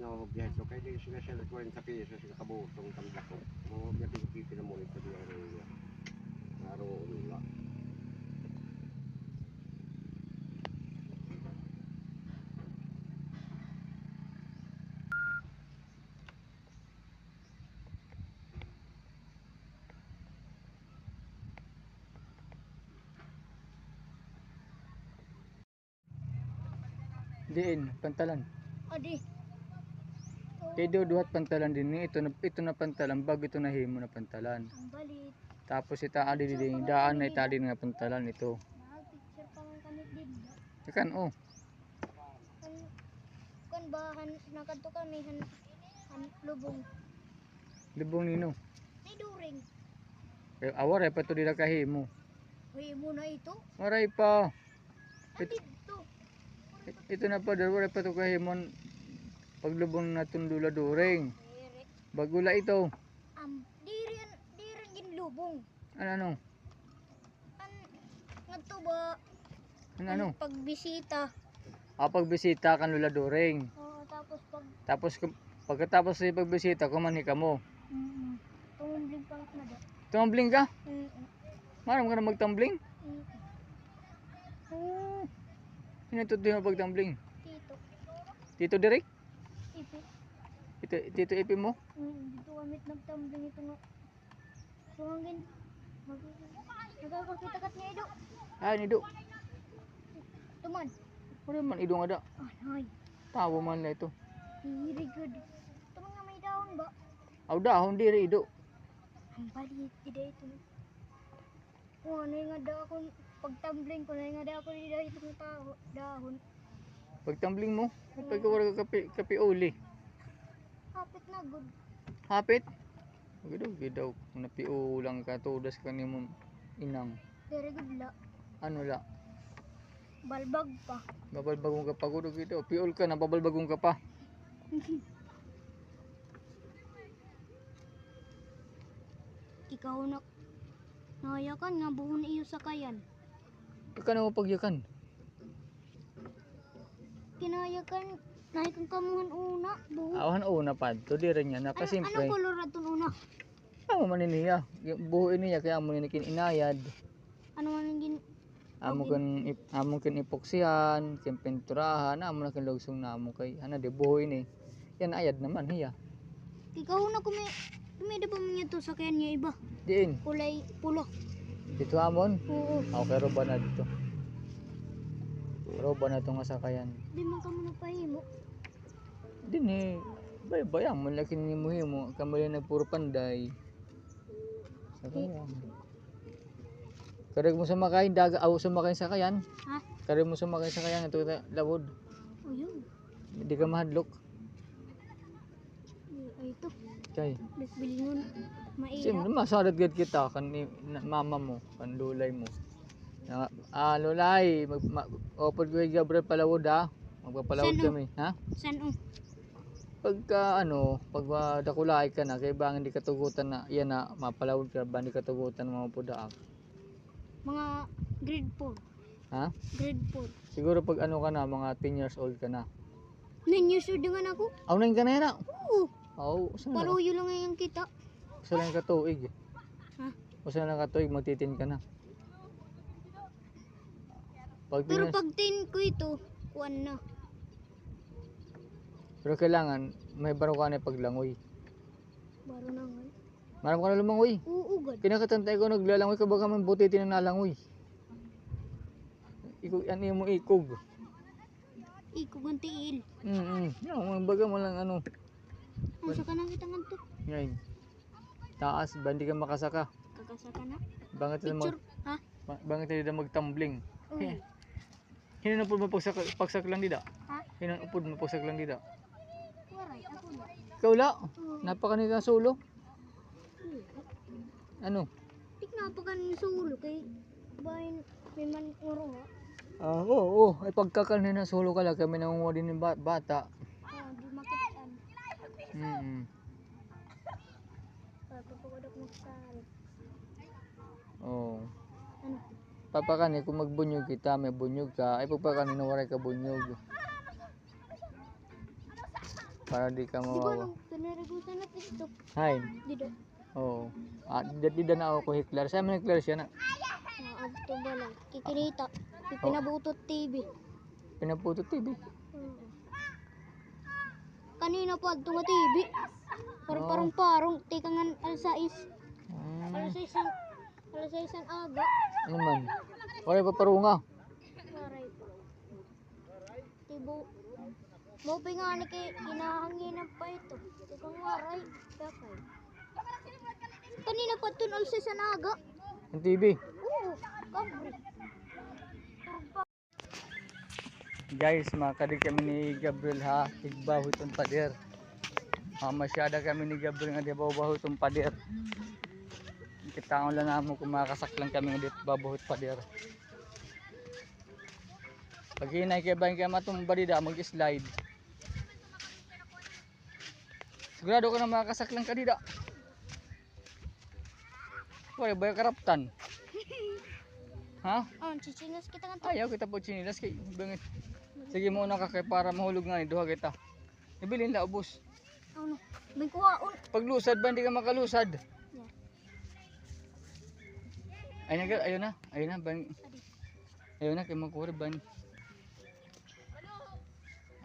no biyahe so kaya di sila siya 40 pesos sila kabuo tong tamlak ko mo biya pipi na mo ito di aro ulo Diin, pantalan. Adi. Kay duhat pantalan din ni ito na pantalan bago ito nahimo na pantalan. Ang balit. Tapos ita adi din daan na itali nga pantalan ito. Picture pa man kami din. Ikan oh. Kan bahan nakadto kami han lubong. Libong nino. Ni during. Kay awar pa to dila kahimo. Hoy mo na ito. Maray pa. Adi to. Ito na pa dalawa pa to kahimon paglubong naton dula during. Dere. Bagula ito. Diren ginlubong. Ano? Ngadto ba? Ano? Pagbisita. Pagbisita kan lula during. Oo, Tapos pagkatapos sa pagbisita kumanika mo. Tumumbling pa na da. Tumbling ka? Maram ka na magtumbling? Mm. Hinatuto mo pagtumbling? Tito. Tito Derek? Ipi. Tito Ipi mo? Dito kami nagtumbling ito nga. Tumangin. Nagkakakita niya ido. Nido. Tuman. Wala man idong ada. Ay. Tawo man na ito. Very good. Tumang nga may daon ba? Aw dahon diri ido. Ang balit. Ida ito. Ano nga daw akong pagtumbling ko na nga daw ako ida itong tao. Dahon. Pagtumbling mo, pagkawala ka kape uli. Hapit na good. Hapit? Gidaw. Napiu lang ka tudas ka ni mo inang. Very good la. Ano la? Balbag pa. Babalbagong ka pa gudo gidaw. Piul ka na babalbagong ka pa. Ikaw na nayakan nga buhon iyo sa kayan. Ika na mo pagyakan. Kinayakan naikang kamuhan una buhon. Awan una pa to di rin yan. Nakasimpre. Anong kolor aton una? Amo man niya. Buhuin niya kaya amo ni inayad. Ano man gin Amo kan epoksihan, kin pinturahan, amo na kin lugsong na amo kay ana de buhoy ni. Yan ayad naman hiya. Ikaw na kumida pa man to sa kayan niya iba. Diin. Kulay pulo. Dito amon. Oo. Okay ro ba na dito. Ro ba na to nga sakayan. Di man ka mo napahimo. Din bayang man laki ni mo himo kamali nagpuro panday. Sakayan. Kareg mo sa makain sa makain sakayan. Ha? Kareg mo sa makain sakayan ito lawod. O yun. Hindi ka mahadlok. Ay ito. Kay. Bilingon. Siyempre Maila. masadat gid kita kan ni mama mo, kan lulay mo. Lulay, opod ko Gabriel palawod ha. Magpapalawod Saan, kami, ha? San Pagka pag dakulay ka na kay bang hindi katugutan na yan na mapalawod ka ba hindi katugutan mo pudaak. mga grade 4. Ha? Grade 4. Siguro pag ka na mga 10 years old ka na. 9 years old nga ako. Aw na ka na yan. Oo. Saan na? Paruyo lang ngayon kita. Usa lang katuig. Ha? Usa lang katuig magtitin ka na. Pero pag 10 ko ito, kuwan na. Pero kailangan may baro ka na paglangoy. Baro na nga. Maram ka na lumangoy. Uugad. Kinakatantay ko naglalangoy ka baka man buti tinanalangoy. Ano mo ikog. Ikog ang tiil. Yung baga mo lang ano. Asa ka nang kitang antok? Ngayon. Taas, ba hindi ka makasaka. Kakasaka na. Bangit Picture. Ha? na magtumbling. Oo. Hinan upod mo pagsak lang dida. Ha? Hinan upod mo pagsak lang dida. Waray, ako na. Ikaw la. Oo. Napakani ka solo. Ano? Tignan pa ka ng sulo kay bahin may man uro ha. Oo. Ay pagkakalni na solo ka lang kami nangunguha din ng bata. Di makitaan. Papapakodok mo sa Oo. ano? Papakani kung magbunyog kita, may bunyog ka. Ay pagpakani na waray ka bunyog. para di ka Di ba mawawa. nung pinaragusan natin ito? Hay. Dito. Oo. Di na ako ko hiklar. Sa amin hiklar siya na. Adto ba lang? Kikirita. Pinabutot TV. Pinaputo TV. Kanina pa adto nga TV. Oh. Parang tikangan alas 6. Hmm. Alas 6 ang aga. Ano man? Wala pa parunga. Waray pa. Tibo. Mo nga ni kay inahanginan pa ito. Tikang waray. Kakay. Kanina pa dun alas 6 ang aga. Ang TV. Oo. Kabre. Guys, makakadig kami ni Gabriel ha. Igbaho itong pader. Masyada kami ni Gabriel nga di babaho itong pader. Kita ko lang naman kung makakasaklang kami nga di babaho itong pader. Pag hinay kaya ba yung matumba dida, mag-slide. Sigurado ka na makakasaklang ka dida. Wala ba yung karaptan? Ha? Chichinas kita nga to. Ayaw kita po chinilas kay bangit. Sige muna ka kay para mahulog nga ni duha kita. Ibilin la ubos. Ano? May kuwaon. Paglusad ba hindi ka makalusad? Yeah. Ayun na ban. Ayun na kay magkuri ban.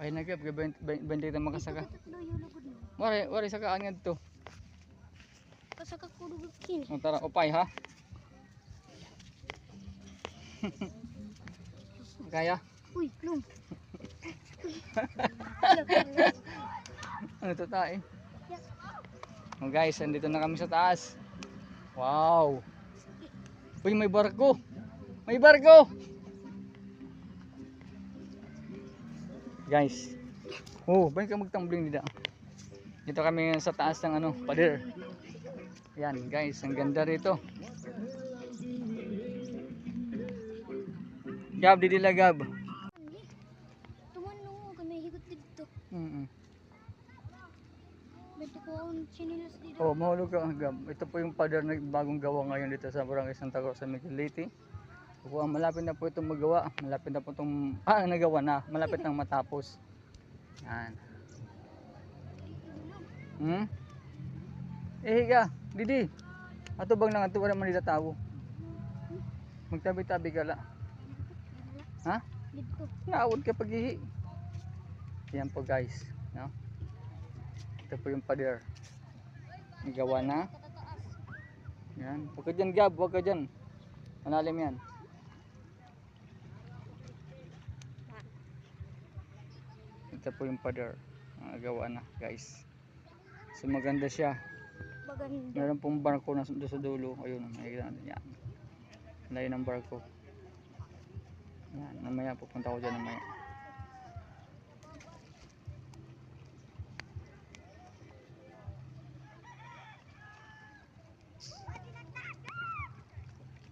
Ayun na kay bandi ta makasaka. Tatlo yung lugod mo. Wari saka angad to. Kasaka ko lugod kin. O tara upay ha. Kaya? Uy, lum. Ano to tayo? Oh guys, andito na kami sa taas. Wow. Uy, may barko. May barko. Guys. Oh, ba't ka magtumbling dito? Dito kami sa taas ng ano, pader. Yan guys, ang ganda rito. Gab, di dila Gab. Tumanong kami higot dito. Beto ko ang chinilas dito. Oh, mahulog ka Gab. Ito po yung pader na bagong gawa ngayon dito sa Barangay Santa Rosa, Miguelete. Malapit na po itong magawa. Malapit na po itong nagawa na. Malapit nang matapos. Yan. Higa, Didi. Ato bang nang ato wala man dito tao. Magtabi-tabi ka la. Ha? Dito. Naawad ka paghihi. Yan po guys, no? Ito po yung pader. Nagawa na. Yan. Huwag ka dyan Gab, huwag ka dyan. Malalim yan. Ito po yung pader. Nagawa na guys. So maganda siya. Baganda. Meron pong barko na doon sa dulo. Ayun, makikita natin yan. Layo ng barko. Yan, mamaya pupunta ko dyan mamaya.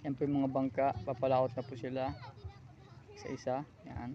Yan po yung mga bangka, papalaot na po sila sa isa. Yan.